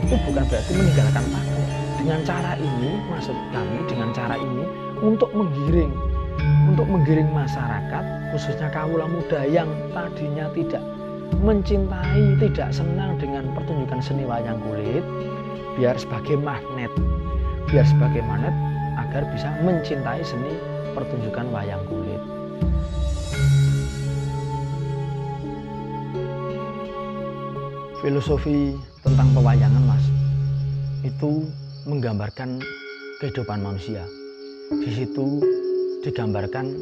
itu bukan berarti meninggalkan pakem. Dengan cara ini, maksud kami dengan cara ini untuk menggiring masyarakat, khususnya kaula muda yang tadinya tidak mencintai, tidak senang dengan pertunjukan seni wayang kulit, biar sebagai magnet agar bisa mencintai seni pertunjukan wayang kulit. Filosofi tentang pewayangan, Mas, itu menggambarkan kehidupan manusia. Di situ digambarkan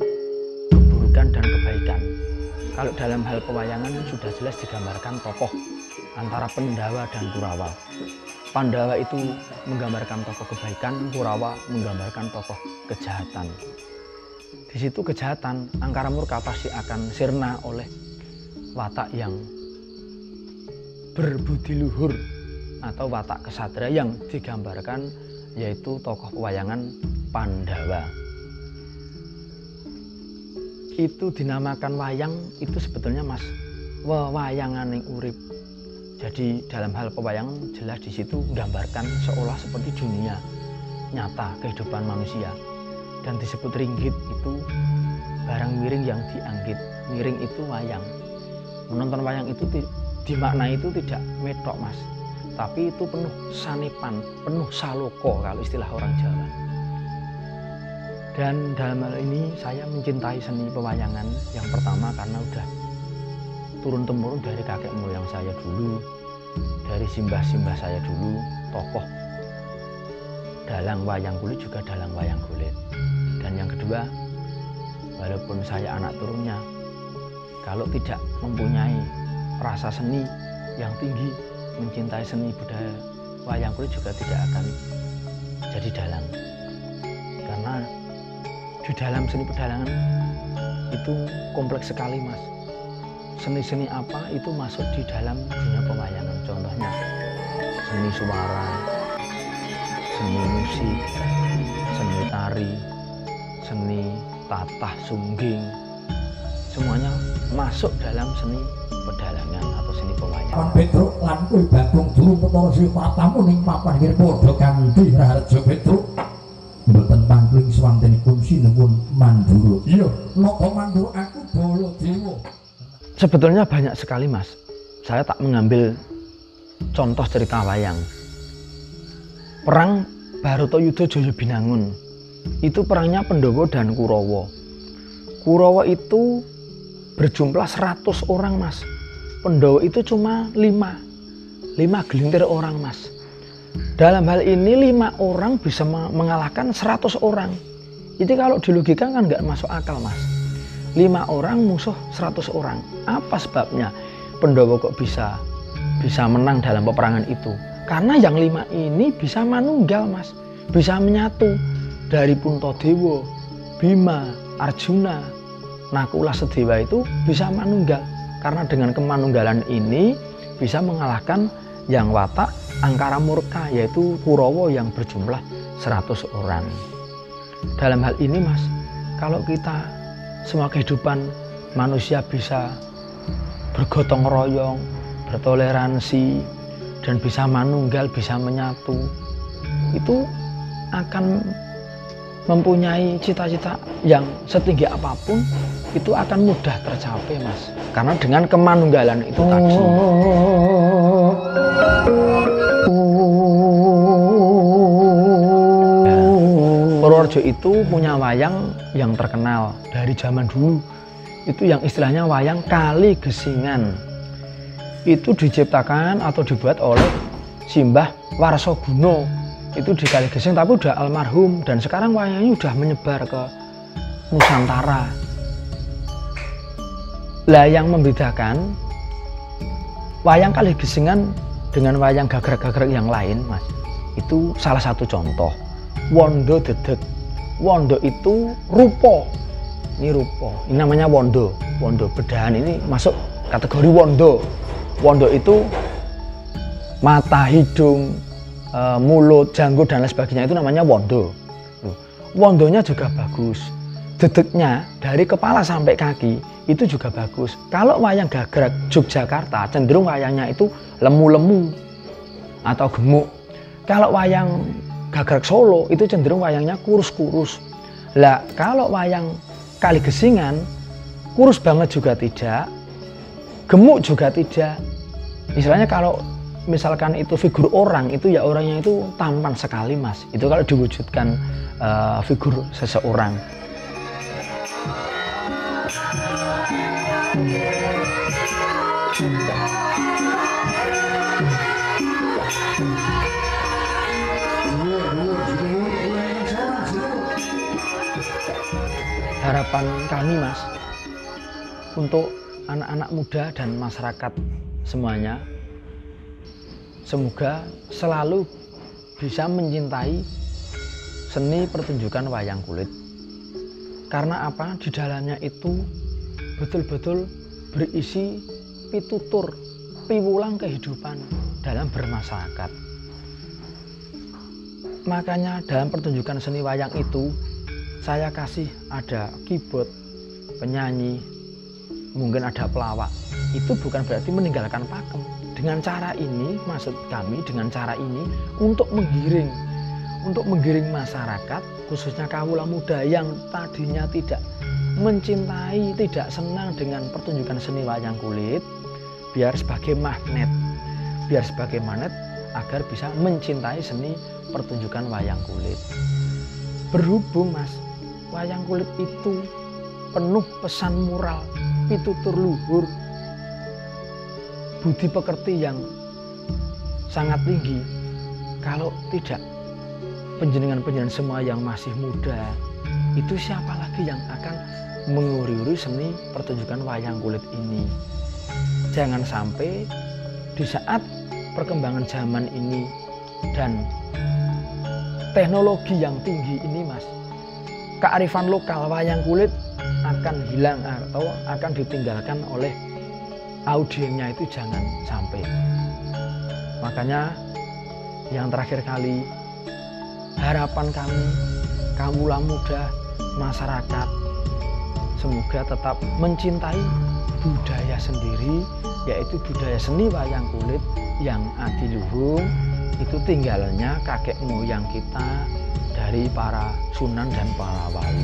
keburukan dan kebaikan. Kalau dalam hal pewayangan sudah jelas digambarkan tokoh antara Pandawa dan Kurawa. Pandawa itu menggambarkan tokoh kebaikan, Kurawa menggambarkan tokoh kejahatan. Di situ kejahatan, angkara murka pasti akan sirna oleh watak yang berbudi luhur atau watak kesatria yang digambarkan yaitu tokoh pewayangan Pandawa. Itu dinamakan wayang itu sebetulnya, Mas, wewayanganing urip. Jadi dalam hal pewayangan jelas di situ menggambarkan seolah seperti dunia nyata kehidupan manusia. Dan disebut ringgit itu barang miring yang dianggit. Miring itu wayang. Menonton wayang itu dimaknai itu tidak medok, Mas, tapi itu penuh sanipan, penuh saloko kalau istilah orang Jawa. Dan dalam hal ini saya mencintai seni pewayangan yang pertama karena udah turun-temurun dari kakek moyang saya dulu, dari simbah-simbah saya dulu, tokoh dalang wayang kulit juga dalang wayang kulit. Dan yang kedua, walaupun saya anak turunnya, kalau tidak mempunyai rasa seni yang tinggi, mencintai seni budaya wayang kulit juga tidak akan jadi dalang. Karena di dalam seni pedalangan itu kompleks sekali, Mas. Seni-seni apa itu masuk di dalam dunia pewayangan. Contohnya seni suara, seni musik, seni tari, seni tatah sungging, semuanya masuk dalam seni pedalangan atau seni pewayangan. Pan Petruk lan kuwi Bagong durung perkara sifatamu ning papan kene padha kanthi Raharja Petruk. Mboten pangling swantenipun sinuwun Mandura. Iya, napa Mandura aku Baladewa. Sebetulnya banyak sekali, Mas. Saya tak mengambil contoh cerita wayang. Perang Baratayuda Jaya Binangun. Itu perangnya Pandhawa dan Kurawa. Kurawa itu berjumlah 100 orang, Mas. Pandhawa itu cuma 5 gelintir orang, Mas. Dalam hal ini 5 orang bisa mengalahkan 100 orang. Itu kalau dilogika kan nggak masuk akal, Mas. 5 orang musuh 100 orang. Apa sebabnya Pandhawa kok bisa menang dalam peperangan itu? Karena yang 5 ini bisa manunggal, Mas. Bisa menyatu. Dari Puntadewa, Bima, Arjuna, Nakula, Sedewa itu bisa manunggal. Karena dengan kemanunggalan ini bisa mengalahkan yang watak angkara murka, yaitu Kurawa yang berjumlah 100 orang. Dalam hal ini, Mas, kalau kita semua kehidupan manusia bisa bergotong royong, bertoleransi, dan bisa manunggal, bisa menyatu, itu akan mempunyai cita-cita yang setinggi apapun, itu akan mudah tercapai, Mas. Karena dengan kemanunggalan itu tadi. Purworejo itu punya wayang yang terkenal dari zaman dulu. Itu yang istilahnya wayang Kali Gesingan. Itu diciptakan atau dibuat oleh Simbah Warsaguna. Itu di Kali Gesing, tapi udah almarhum. Dan sekarang wayangnya udah menyebar ke Nusantara. Lah yang membedakan wayang Kali Gesingan dengan wayang gagrag-gagrag yang lain, Mas, itu salah satu contoh. Wondo dedeg. Wondo itu rupa. Ini rupa. Ini namanya wondo. Wondo bedahan ini masuk kategori wondo. Wondo itu mata, hidung, mulut, janggut dan lain sebagainya, itu namanya wondo. Wondonya juga bagus. Dedegnya dari kepala sampai kaki itu juga bagus. Kalau wayang gagrag Yogyakarta cenderung wayangnya itu lemu-lemu. atau gemuk. Kalau wayang Gagrag Solo itu cenderung wayangnya kurus-kurus. Lah kalau wayang Kaligesingan kurus banget juga tidak, gemuk juga tidak. Istilahnya kalau misalkan itu figur orang, itu ya orangnya itu tampan sekali Mas. Itu kalau diwujudkan figur seseorang. Harapan kami Mas, untuk anak-anak muda dan masyarakat semuanya, semoga selalu bisa mencintai seni pertunjukan wayang kulit. Karena apa? Di dalamnya itu betul-betul berisi pitutur, piwulang kehidupan dalam bermasyarakat. Makanya dalam pertunjukan seni wayang itu saya kasih ada keyboard, penyanyi, mungkin ada pelawak. Itu bukan berarti meninggalkan pakem. Dengan cara ini, maksud kami dengan cara ini untuk menggiring masyarakat, khususnya kawula muda yang tadinya tidak mencintai, tidak senang dengan pertunjukan seni wayang kulit, biar sebagai magnet agar bisa mencintai seni pertunjukan wayang kulit. Berhubung Mas, wayang kulit itu penuh pesan moral, pitutur luhur, budi pekerti yang sangat tinggi. Kalau tidak penjenengan-penjenengan semua yang masih muda, itu siapa lagi yang akan menguri-uri seni pertunjukan wayang kulit ini? Jangan sampai di saat perkembangan zaman ini dan teknologi yang tinggi ini Mas, kearifan lokal wayang kulit akan hilang atau akan ditinggalkan oleh audiennya, itu jangan sampai. Makanya yang terakhir kali, harapan kami kawula muda masyarakat, semoga tetap mencintai budaya sendiri, yaitu budaya seni wayang kulit yang adiluhung. Itu tinggalnya kakek moyang kita dari para sunan dan para wali.